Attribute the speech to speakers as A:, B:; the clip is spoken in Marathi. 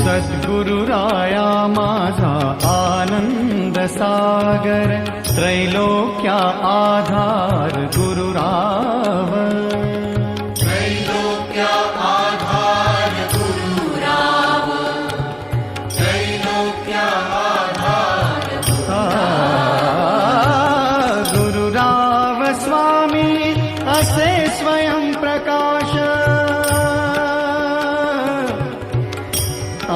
A: सद्गुरुराया माझा आनंद सागर, त्रैलोक्या आधार गुरुराव.
B: त्रैलोक्या आधार गुरुराव, त्रैलोक्या आधार
A: गुरुराव स्वामी असे स्वयं प्रकाश. आ